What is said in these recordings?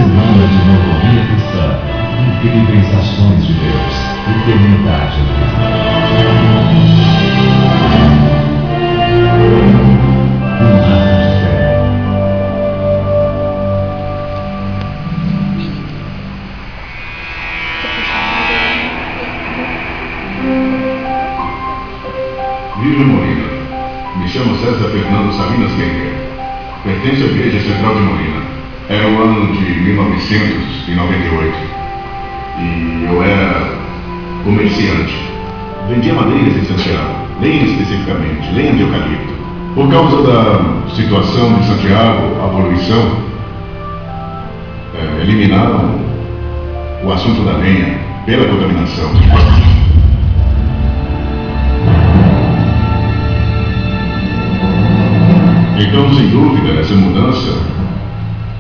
Semana de Mordomia Cristã. Incríveis ações de Deus. Eternidade de fé. Virgem Molina. Me chamo César Fernando Salinas Menguer. Pertenço à Igreja Central de Molina. Era o ano de 1998 e eu era comerciante. Vendia madeiras em Santiago, lenha especificamente, lenha de eucalipto. Por causa da situação de Santiago, a poluição, eliminaram o assunto da lenha pela contaminação. Então, sem dúvida, essa mudança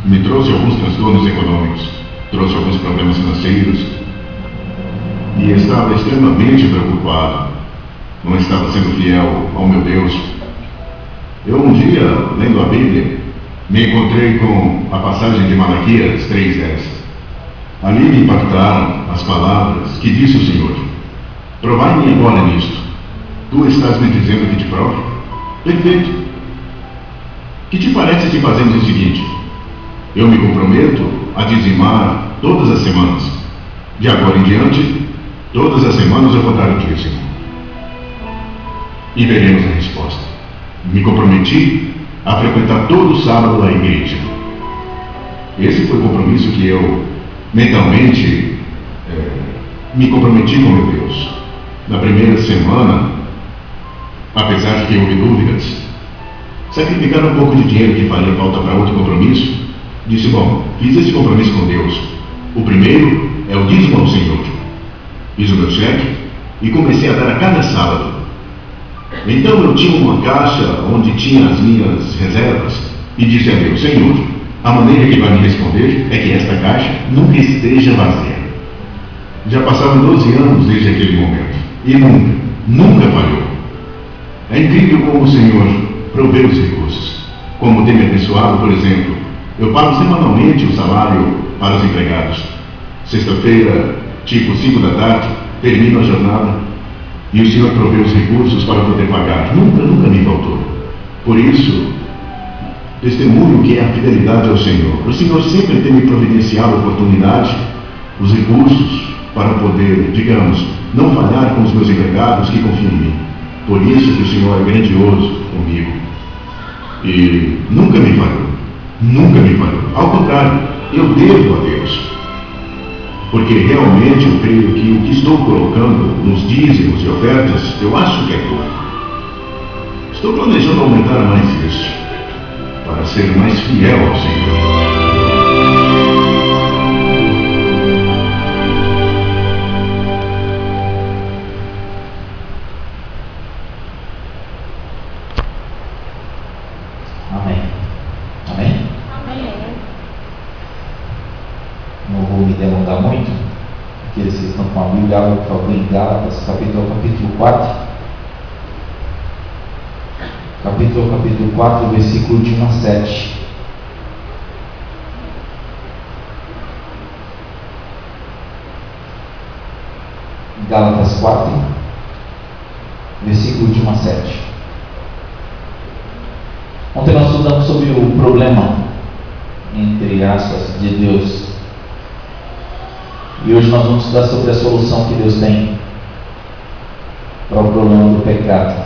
me trouxe alguns transtornos econômicos, trouxe alguns problemas financeiros e estava extremamente preocupado. Não estava sendo fiel ao meu Deus. Eu um dia, lendo a Bíblia, me encontrei com a passagem de Malaquias 3:10. Ali me impactaram as palavras que disse o Senhor: provai-me agora nisto. Tu estás me dizendo que te prove? Perfeito. Que te parece se fazemos o seguinte? Eu me comprometo a dizimar todas as semanas. De agora em diante, todas as semanas eu vou dar o dízimo. E veremos a resposta. Me comprometi a frequentar todo sábado a igreja. Esse foi o compromisso que eu mentalmente me comprometi com meu Deus. Na primeira semana, apesar de que houve dúvidas, sacrificar um pouco de dinheiro que faria falta para outro compromisso, disse: bom, fiz esse compromisso com Deus. O primeiro é o dízimo ao Senhor. Fiz o meu cheque e comecei a dar a cada sábado. Então eu tinha uma caixa onde tinha as minhas reservas e disse a Deus: Senhor, a maneira que vai me responder é que esta caixa nunca esteja vazia. Já passaram 12 anos desde aquele momento e nunca falhou. É incrível como o Senhor provê os recursos. Como tem me abençoado, por exemplo, eu pago semanalmente o salário para os empregados. Sexta-feira, tipo 5 da tarde, termino a jornada e o Senhor provê os recursos para poder pagar. Nunca me faltou. Por isso, testemunho que é a fidelidade ao Senhor. O Senhor sempre tem me providenciado a oportunidade, os recursos para poder, digamos, não falhar com os meus empregados que confiam em mim. Por isso que o Senhor é grandioso comigo. E nunca me falhou. Ao contrário, eu devo a Deus. Porque realmente eu creio que o que estou colocando nos dízimos e ofertas, eu acho que é pouco. Estou planejando aumentar mais isso, para ser mais fiel ao Senhor. Aqueles que estão com a Bíblia, abram por favor em Gálatas, capítulo 4. Capítulo 4, versículo de 1 a 7. Gálatas 4, versículo de 1 a 7. Ontem nós estudamos sobre o problema, entre aspas, de Deus. E hoje nós vamos estudar sobre a solução que Deus tem para o problema do pecado.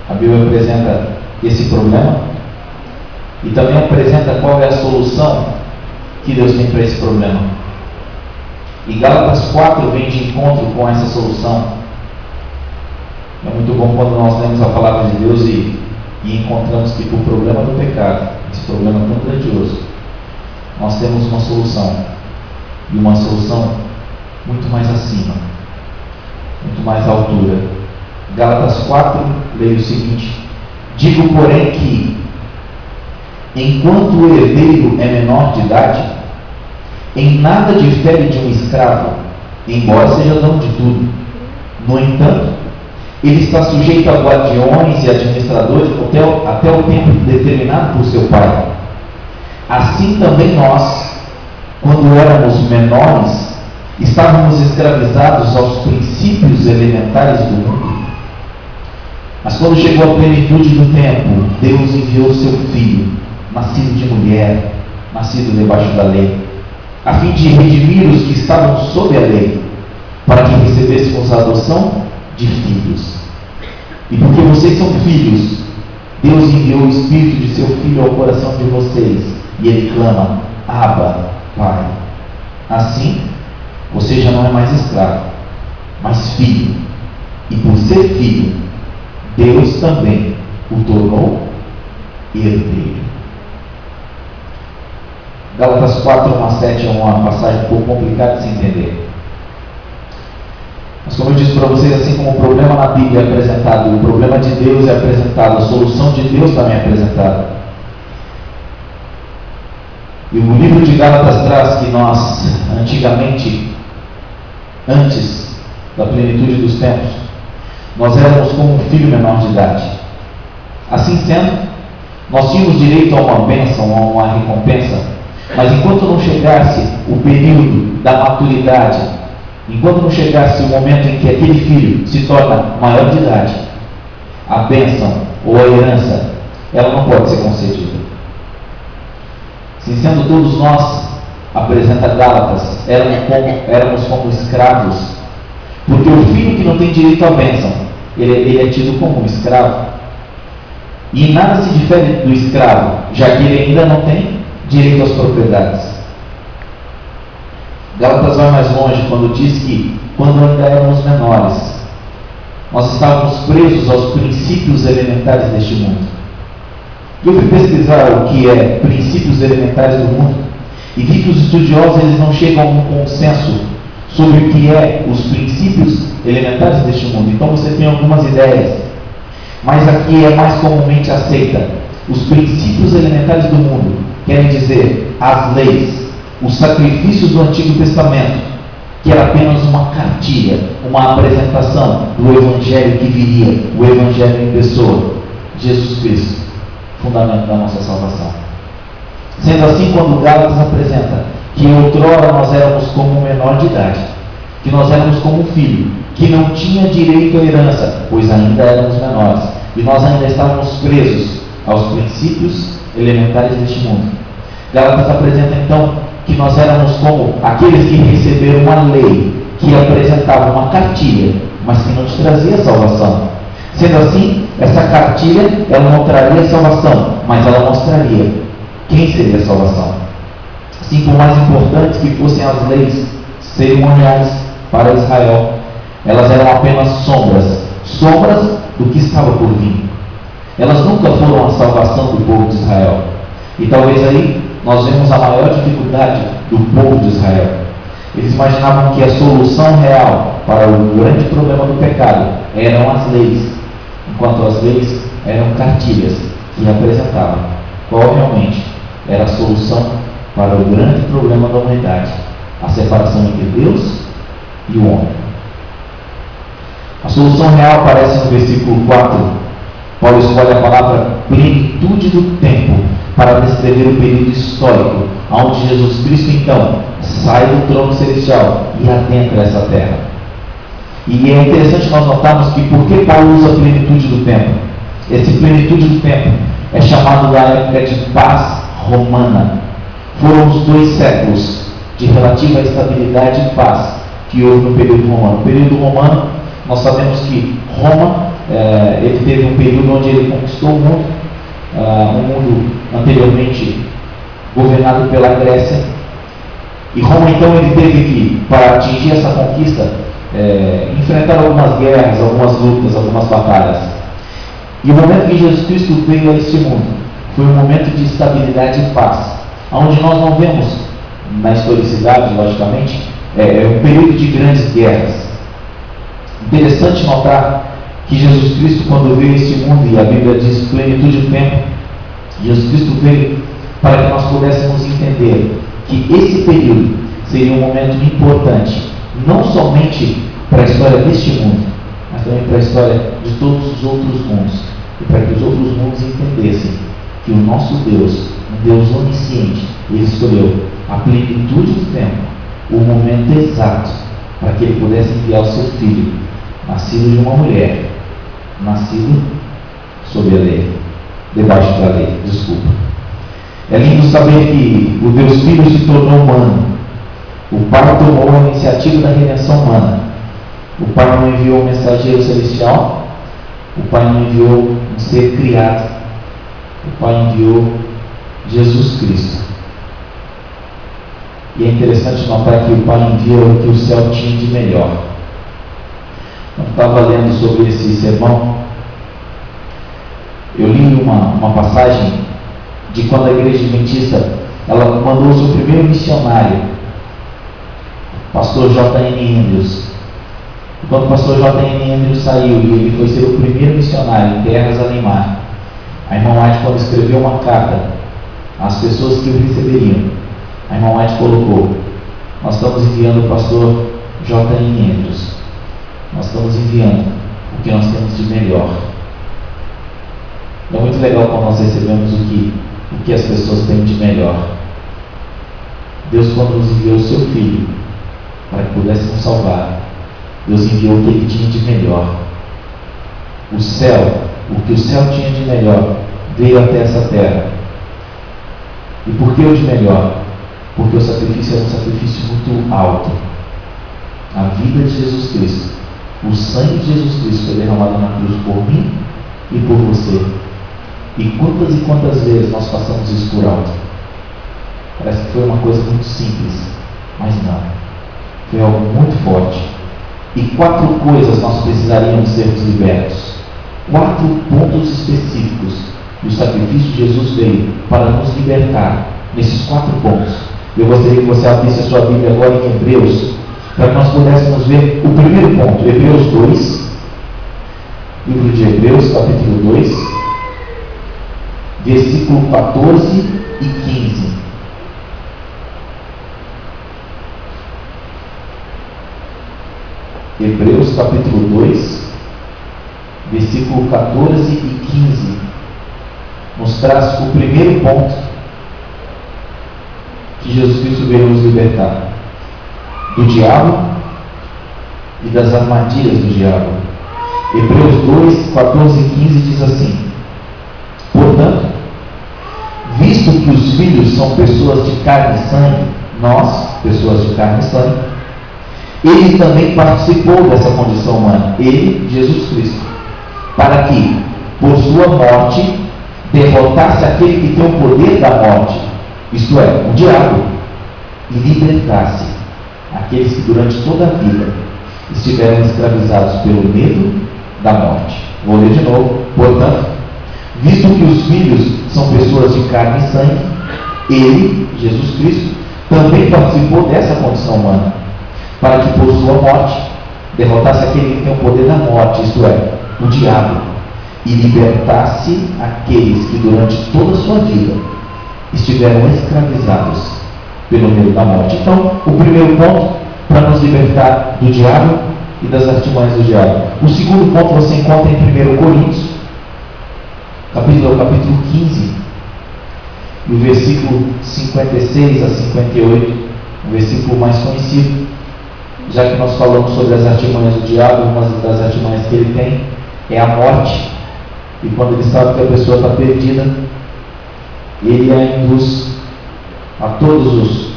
A Bíblia apresenta esse problema e também apresenta qual é a solução que Deus tem para esse problema. E Gálatas 4 vem de encontro com essa solução. É muito bom quando nós lemos a palavra de Deus e encontramos que o problema do pecado, esse problema tão grandioso, nós temos uma solução. E uma solução muito mais acima, muito mais à altura. Gálatas 4, leia o seguinte: digo, porém, que enquanto o herdeiro é menor de idade, em nada difere de um escravo, embora seja dono de tudo. No entanto, ele está sujeito a guardiões e administradores até o tempo determinado por seu pai. Assim também nós, quando éramos menores, estávamos escravizados aos princípios elementares do mundo. Mas quando chegou a plenitude do tempo, Deus enviou seu Filho, nascido de mulher, nascido debaixo da lei, a fim de redimir os que estavam sob a lei, para que recebêssemos a adoção de filhos. E porque vocês são filhos, Deus enviou o Espírito de seu Filho ao coração de vocês, e ele clama: Abba, Pai. Assim, você já não é mais escravo, mas filho. E por ser filho, Deus também o tornou herdeiro. Gálatas 4, 1 a 7 é uma passagem um pouco complicada de se entender. Mas como eu disse para vocês, assim como o problema na Bíblia é apresentado, o problema de Deus é apresentado, a solução de Deus também é apresentada. E o livro de Gálatas traz que nós, antigamente, antes da plenitude dos tempos, nós éramos como um filho menor de idade. Assim sendo, nós tínhamos direito a uma bênção, a uma recompensa, mas enquanto não chegasse o período da maturidade, enquanto não chegasse o momento em que aquele filho se torna maior de idade, a bênção ou a herança, ela não pode ser concedida. Assim sendo, todos nós, apresenta Gálatas, éramos como escravos, porque o filho que não tem direito à bênção, ele é tido como um escravo. E nada se difere do escravo, já que ele ainda não tem direito às propriedades. Gálatas vai mais longe quando diz que, quando ainda éramos menores, nós estávamos presos aos princípios elementares deste mundo. Eu fui pesquisar o que é princípios elementares do mundo e vi que os estudiosos eles não chegam a um consenso sobre o que é os princípios elementares deste mundo. Então você tem algumas ideias, mas aqui é mais comumente aceita. Os princípios elementares do mundo querem dizer as leis, os sacrifícios do Antigo Testamento, que era apenas uma cartilha, uma apresentação do Evangelho que viria, o Evangelho em pessoa, Jesus Cristo, fundamento da nossa salvação. Sendo assim, quando Gálatas apresenta que outrora nós éramos como um menor de idade, que nós éramos como um filho, que não tinha direito à herança, pois ainda éramos menores, e nós ainda estávamos presos aos princípios elementares deste mundo. Gálatas apresenta então que nós éramos como aqueles que receberam uma lei, que apresentava uma cartilha, mas que não te trazia salvação. Sendo assim, essa cartilha, ela não traria salvação, mas ela mostraria quem seria a salvação. Assim, por mais importantes que fossem as leis cerimoniais para Israel, elas eram apenas sombras do que estava por vir. Elas nunca foram a salvação do povo de Israel. E talvez aí nós vemos a maior dificuldade do povo de Israel. Eles imaginavam que a solução real para o grande problema do pecado eram as leis, enquanto as leis eram cartilhas que apresentavam qual realmente era a solução para o grande problema da humanidade, a separação entre Deus e o homem. A solução real aparece no versículo 4. Paulo escolhe a palavra plenitude do tempo para descrever o período histórico, onde Jesus Cristo então sai do trono celestial e adentra essa terra. E é interessante nós notarmos que por que Paulo usa a plenitude do tempo? Esse plenitude do tempo é chamado da época de paz romana. Foram os 2 séculos de relativa estabilidade e paz que houve no período romano. No período romano, nós sabemos que Roma, ele teve um período onde ele conquistou o mundo, um mundo anteriormente governado pela Grécia. E Roma, então, ele teve que, para atingir essa conquista, enfrentar algumas guerras, algumas lutas, algumas batalhas. E o momento que Jesus Cristo veio a este mundo foi um momento de estabilidade e paz, onde nós não vemos, na historicidade, logicamente, um período de grandes guerras. Interessante notar que Jesus Cristo, quando veio a este mundo, e a Bíblia diz plenitude do tempo, Jesus Cristo veio para que nós pudéssemos entender que esse período seria um momento importante, não somente para a história deste mundo, mas também para a história de todos os outros mundos, e para que os outros mundos entendessem que o nosso Deus um Deus onisciente. Ele escolheu a plenitude do tempo, o momento exato, para que ele pudesse enviar o seu filho, nascido de uma mulher, nascido sob a lei, debaixo da lei, desculpa. É lindo saber que o Deus Filho se tornou humano. O Pai tomou a iniciativa da redenção humana. O Pai não enviou um mensageiro celestial, o Pai não enviou um ser criado, o Pai enviou Jesus Cristo. E é interessante notar que o Pai envia o que o céu tinha de melhor. Quando estava lendo sobre esse sermão, eu li uma passagem de quando a igreja adventista ela mandou o seu primeiro missionário, o pastor J.N. Andrews. E quando o pastor J.N. Andrews saiu e ele foi ser o primeiro missionário em terras além mar, a irmã White, quando escreveu uma carta às pessoas que o receberiam, a irmã White colocou: nós estamos enviando o pastor J.N. Andrews, nós estamos enviando o que nós temos de melhor. É muito legal quando nós recebemos o que as pessoas têm de melhor. Deus, quando nos enviou o seu Filho para que pudesse nos salvar, Deus enviou o que ele tinha de melhor. O céu, o que o céu tinha de melhor, veio até essa terra. E por que o de melhor? Porque o sacrifício era um sacrifício muito alto. A vida de Jesus Cristo, o sangue de Jesus Cristo foi derramado na cruz por mim e por você. E quantas vezes nós passamos isso por alto? Parece que foi uma coisa muito simples, mas não. Foi algo muito forte. E 4 coisas nós precisaríamos sermos libertos. 4 pontos específicos. E o sacrifício de Jesus veio para nos libertar nesses 4 pontos. Eu gostaria que você abrisse a sua Bíblia agora em Hebreus, para que nós pudéssemos ver o primeiro ponto. Hebreus 2, livro de Hebreus, capítulo 2, versículo 14 e 15. Hebreus capítulo 2, versículo 14 e 15, nos traz o primeiro ponto que Jesus Cristo veio nos libertar do diabo e das armadilhas do diabo. Hebreus 2, 14 e 15 diz assim: portanto, visto que os filhos são pessoas de carne e sangue, nós, pessoas de carne e sangue, ele também participou dessa condição humana, ele, Jesus Cristo, para que, por sua morte, derrotasse aquele que tem o poder da morte, isto é, o diabo, e libertasse aqueles que durante toda a vida estiveram escravizados pelo medo da morte. Vou ler de novo. Portanto, visto que os filhos são pessoas de carne e sangue, ele, Jesus Cristo, também participou dessa condição humana, para que por sua morte derrotasse aquele que tem o poder da morte, isto é, o diabo, e libertasse aqueles que durante toda a sua vida estiveram escravizados pelo medo da morte. Então, o primeiro ponto para nos libertar do diabo e das artimanhas do diabo. O segundo ponto você encontra em 1 Coríntios, capítulo 15, no versículo 56 a 58, o versículo mais conhecido. Já que nós falamos sobre as artimanhas do diabo, uma das artimanhas que ele tem é a morte. E quando ele sabe que a pessoa está perdida, ele a induz a todos os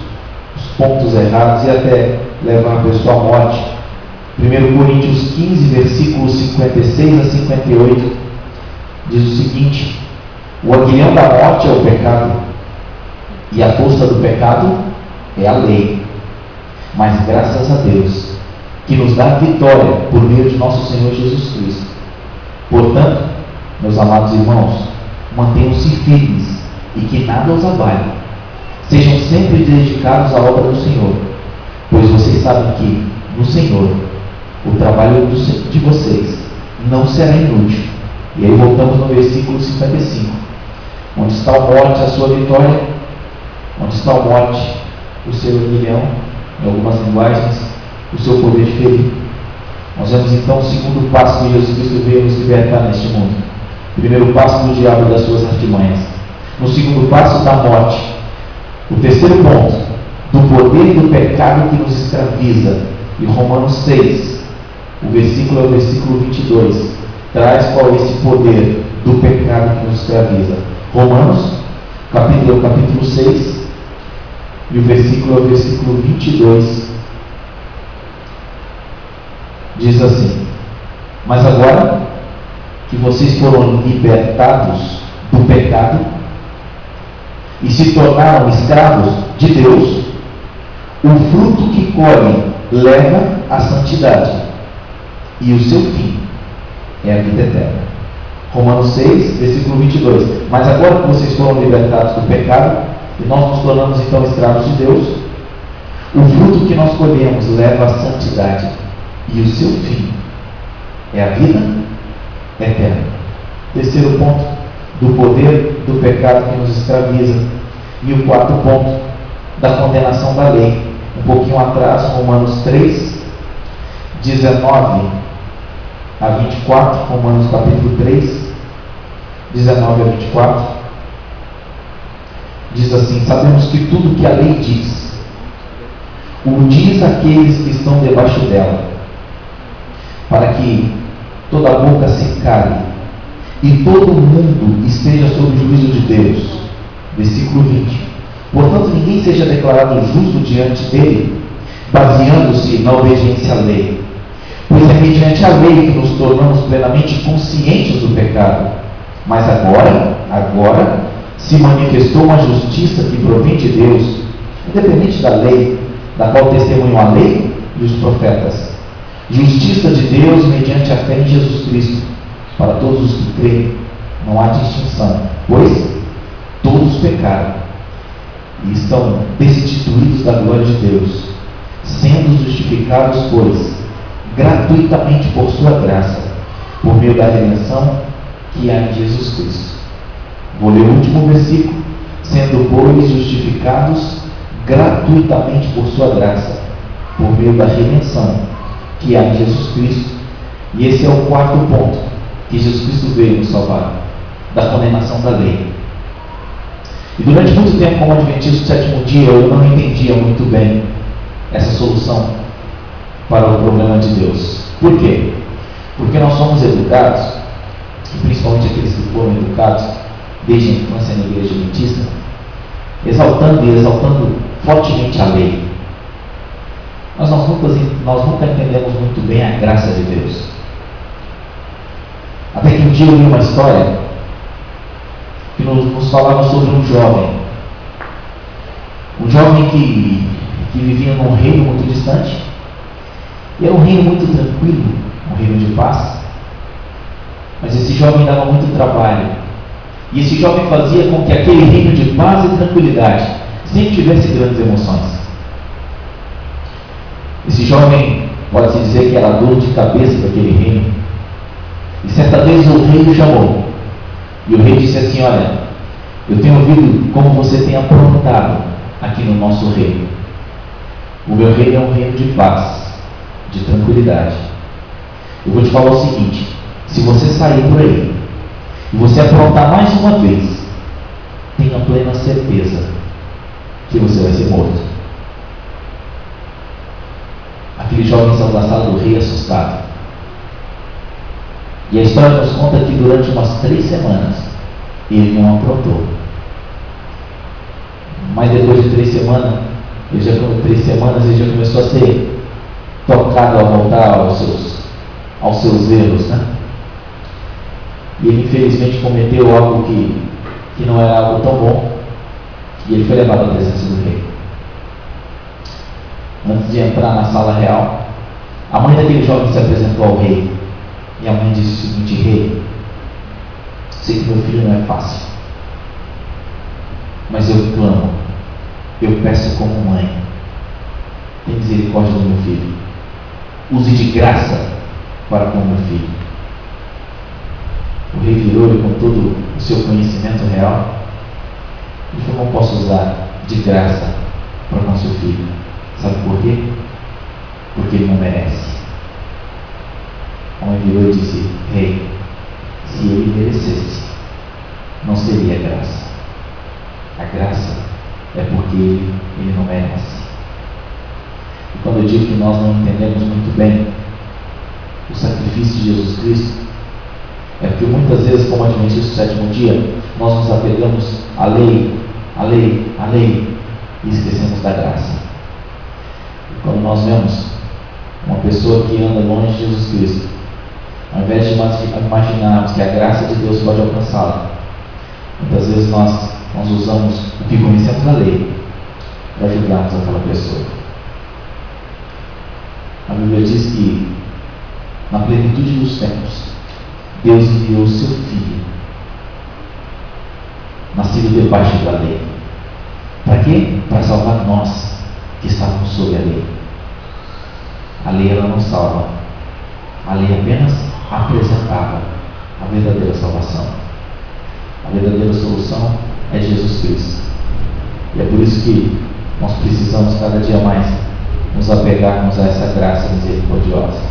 pontos errados e até levar a pessoa à morte. 1 Coríntios 15, versículos 56 a 58, diz o seguinte: o aguilhão da morte é o pecado, e a força do pecado é a lei. Mas graças a Deus, que nos dá vitória por meio de nosso Senhor Jesus Cristo. Portanto, meus amados irmãos, mantenham-se firmes e que nada os abale. Sejam sempre dedicados à obra do Senhor, pois vocês sabem que, no Senhor, o trabalho de vocês não será inútil. E aí voltamos no versículo 55. Onde está a morte, a sua vitória? Onde está a morte, o seu aguilhão? Em algumas linguagens, o seu poder de ferir. Nós vemos então o segundo passo que Jesus Cristo veio nos libertar neste mundo. Primeiro passo do diabo e das suas artimanhas. no segundo passo da morte. O terceiro ponto, do poder do pecado que nos escraviza. E Romanos 6, o versículo é o versículo 22, traz qual é esse poder do pecado que nos escraviza. Romanos, capítulo 6, e o versículo é o versículo 22, diz assim: mas agora que vocês foram libertados do pecado e se tornaram escravos de Deus, o fruto que colhem leva à santidade, e o seu fim é a vida eterna. Romanos 6, versículo 22. Mas agora que vocês foram libertados do pecado e nós nos tornamos então escravos de Deus, o fruto que nós colhemos leva à santidade, e o seu fim é a vida eterna. Terceiro ponto, do poder do pecado que nos escraviza. E o quarto ponto, da condenação da lei. Um pouquinho atrás, Romanos 3, 19 a 24, Romanos capítulo 3, 19 a 24, diz assim: sabemos que tudo que a lei diz, o diz àqueles que estão debaixo dela, para que toda a boca se cale e todo mundo esteja sob o juízo de Deus. Versículo 20. Portanto, ninguém seja declarado justo diante dele, baseando-se na obediência à lei. Pois é mediante a lei que nos tornamos plenamente conscientes do pecado. Mas agora, se manifestou uma justiça que provém de Deus, independente da lei, da qual testemunham a lei e os profetas. Justiça de Deus mediante a fé em Jesus Cristo, para todos os que creem. Não há distinção, pois todos pecaram e estão destituídos da glória de Deus, sendo justificados, pois, gratuitamente por sua graça, por meio da redenção que há em Jesus Cristo. Vou ler o último versículo: sendo, pois, justificados gratuitamente por sua graça, por meio da redenção que há em Jesus Cristo. E esse é o quarto ponto, que Jesus Cristo veio nos salvar da condenação da lei. E durante muito tempo, como adventista do sétimo dia, eu não entendia muito bem essa solução para o problema de Deus. Por quê? Porque nós somos educados, e principalmente aqueles que foram educados desde a infância na igreja adventista, exaltando fortemente a lei. Mas nós nunca entendemos muito bem a graça de Deus. Até que um dia eu li uma história que nos falava sobre um jovem que vivia num reino muito distante, e era um reino muito tranquilo, um reino de paz, mas esse jovem dava muito trabalho, e esse jovem fazia com que aquele reino de paz e tranquilidade sempre tivesse grandes emoções. Esse jovem, pode-se dizer que era a dor de cabeça daquele reino, e certa vez o rei o chamou. E o rei disse assim: olha, eu tenho ouvido como você tem aprontado aqui no nosso reino. O meu reino é um reino de paz, de tranquilidade. Eu vou te falar o seguinte: se você sair por aí e você aprontar mais uma vez, tenha plena certeza que você vai ser morto. Aquele jovem saiu da sala do rei assustado. E a história nos conta que durante umas 3 semanas ele não aprontou. Mas depois de 3 semanas, ele já começou a ser tocado a voltar aos seus erros, né? E ele infelizmente cometeu algo que não era algo tão bom, e ele foi levado à presença do rei. Antes de entrar na sala real, a mãe daquele jovem se apresentou ao rei. E a mãe disse o seguinte: rei, sei que meu filho não é fácil, mas eu clamo, eu peço como mãe, tem misericórdia do meu filho, use de graça para com meu filho. O rei virou-lhe com todo o seu conhecimento real e falou: não posso usar de graça para com seu filho. Sabe por quê? Porque ele não merece. A mãe virou e disse: rei, se ele merecesse, não seria graça, A graça é porque Ele não merece. E quando eu digo que nós não entendemos muito bem o sacrifício de Jesus Cristo, é porque muitas vezes, como adventistas do sétimo dia, nós nos apegamos à lei, e esquecemos da graça. E quando nós vemos uma pessoa que anda longe de Jesus Cristo, ao invés de imaginarmos que a graça de Deus pode alcançá-la, muitas vezes nós usamos o que conhecemos da lei para ajudarmos aquela pessoa. A Bíblia diz que, na plenitude dos tempos, Deus enviou o seu Filho, nascido debaixo da lei. Para quê? Para salvar nós que estávamos sob a lei. A lei ela não salva. A lei apenas apresentava a verdadeira salvação. A verdadeira solução é Jesus Cristo. E é por isso que nós precisamos cada dia mais nos apegarmos a essa graça misericordiosa.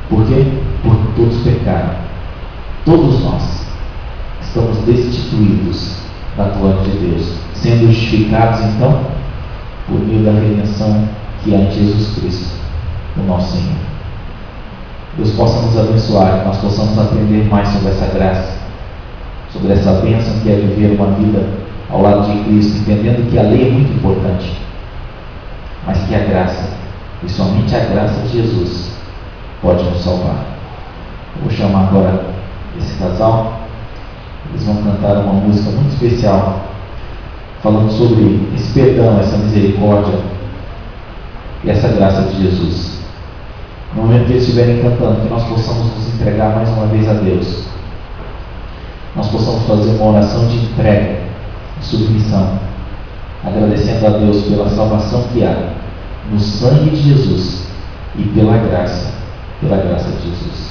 Por quê? Porque todos pecaram. Todos nós estamos destituídos da glória de Deus, sendo justificados então por meio da redenção que há em Jesus Cristo, o nosso Senhor. Deus possa nos abençoar, que nós possamos aprender mais sobre essa graça, sobre essa bênção que é viver uma vida ao lado de Cristo, entendendo que a lei é muito importante, mas que a graça, e somente a graça de Jesus, pode nos salvar. Eu vou chamar agora esse casal. Eles vão cantar uma música muito especial, falando sobre esse perdão, essa misericórdia e essa graça de Jesus. No momento que eles estiverem cantando, que nós possamos nos entregar mais uma vez a Deus. Nós possamos fazer uma oração de entrega, de submissão, agradecendo a Deus pela salvação que há no sangue de Jesus e pela graça de Jesus.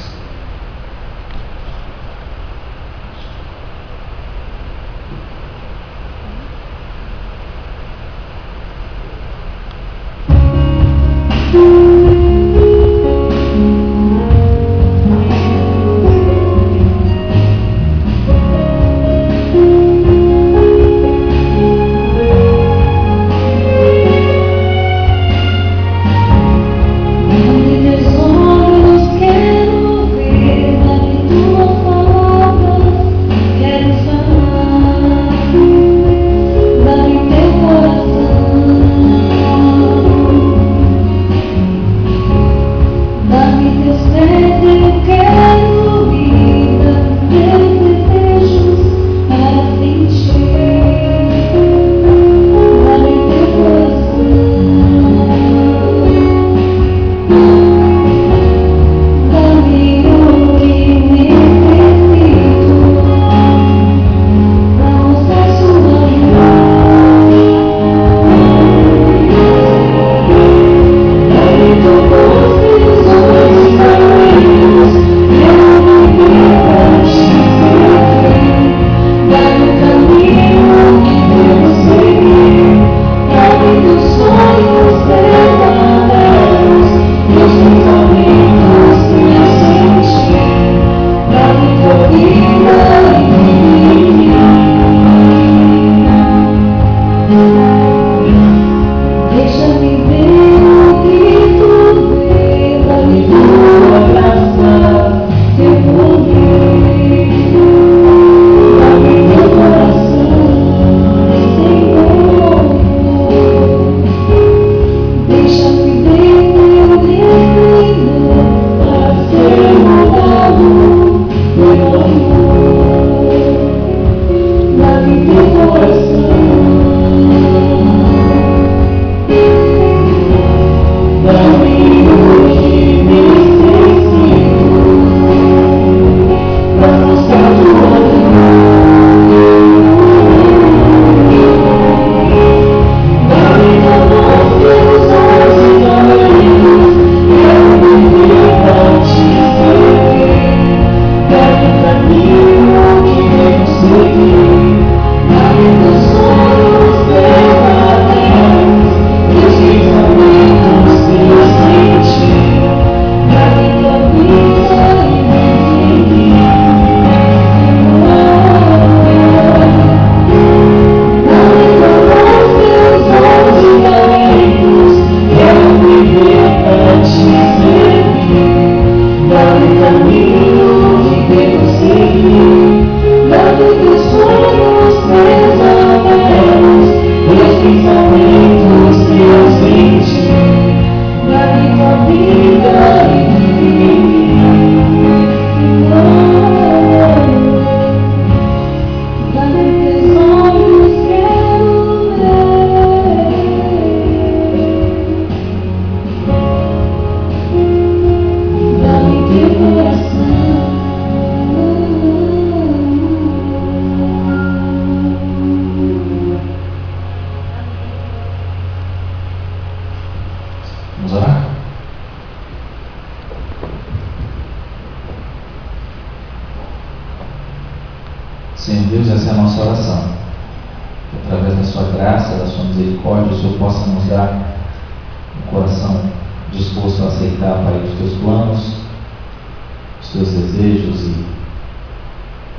Senhor Deus, essa é a nossa oração. Que através da sua graça, da sua misericórdia, o Senhor possa nos dar um coração disposto a aceitar, Pai, os teus planos, os teus desejos e,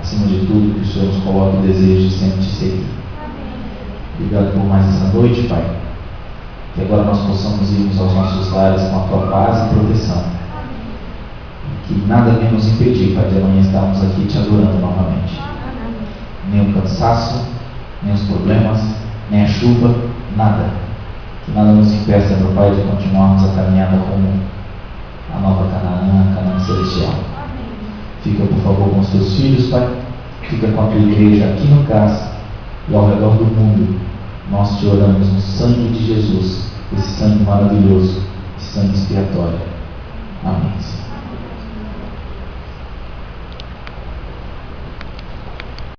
acima de tudo, que o Senhor nos coloque o desejo de sempre te seguir. Obrigado por mais essa noite, Pai. Que agora nós possamos irmos aos nossos lares com a tua paz e proteção. Que nada venha nos impedir, Pai, de amanhã estarmos aqui te adorando novamente. Nem o cansaço, nem os problemas, nem a chuva, nada. Que nada nos impeça, meu Pai, de continuarmos a caminhada rumo à nova Canaã, a Canaã celestial. Fica, por favor, com os teus filhos, Pai. Fica com a tua igreja aqui no CAS e ao redor do mundo. Nós te oramos no sangue de Jesus, esse sangue maravilhoso, esse sangue expiatório. Amém.